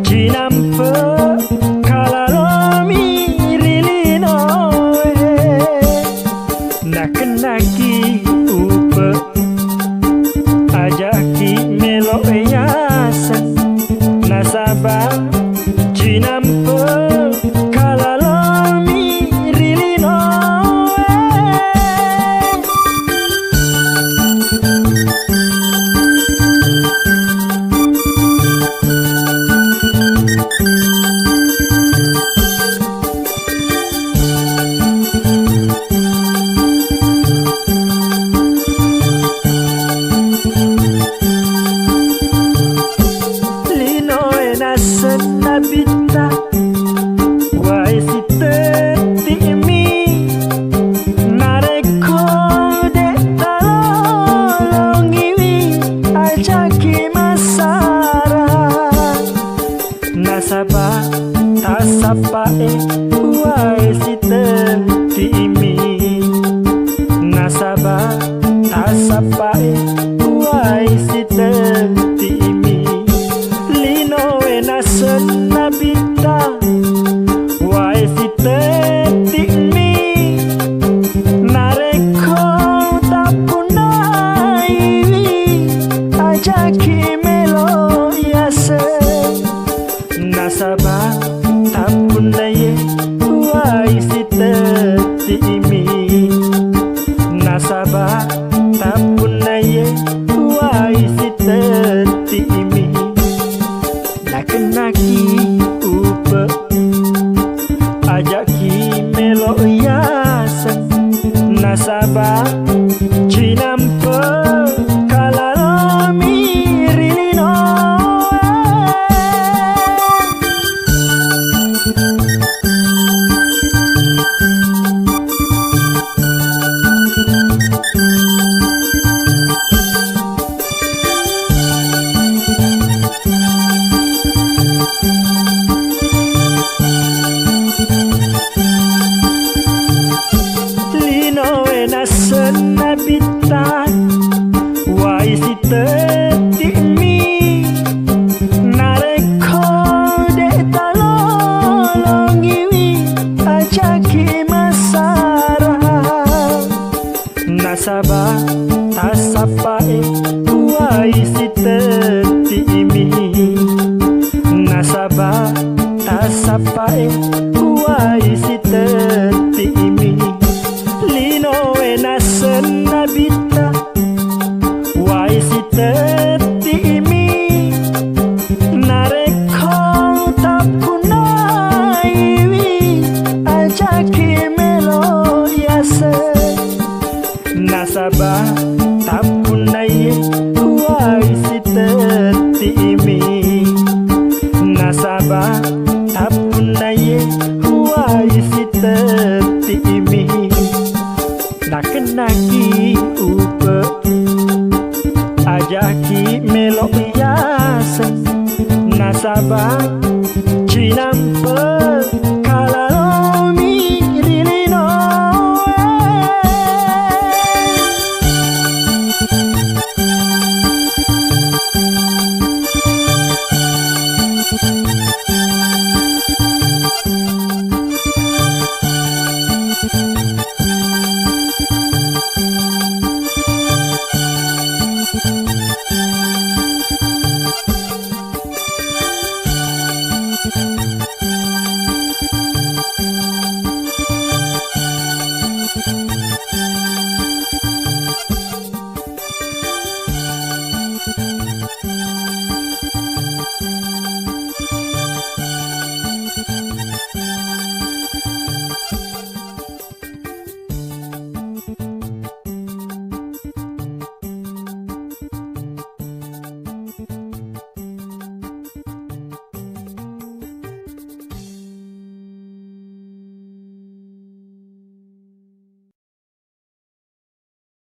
Chinampa kalalomi rilino nakenaki upe ajaki melo yasan nasabah Chinampa kalalomi rilino Nabita wai siteti mi nareko de talongiwi ajaki masara nasaba tasapae wai siteti mi nasaba tasapae wai siteti mi Nabita wai siteti mi nareko tapunai ajaki melo yase nasaba tapunai wai siteti mi nasaba tapunai wai siteti mi nakenaki upe ajaki melo yasan nasabah Chinampa kalalomi rilino Nabita wai siteti mi nareko de talolongiwi ajaki masara nasabah tasapae wai siteti mi nasabah tasapae wai siteti mi Nabita wai siteti mi nareko tapunai ajaki melo yase nasabah tapunai wai siteti mi nasabah tapunai wai siteti mi nakenaki upe ajaki melo yasan nasabah Chinampa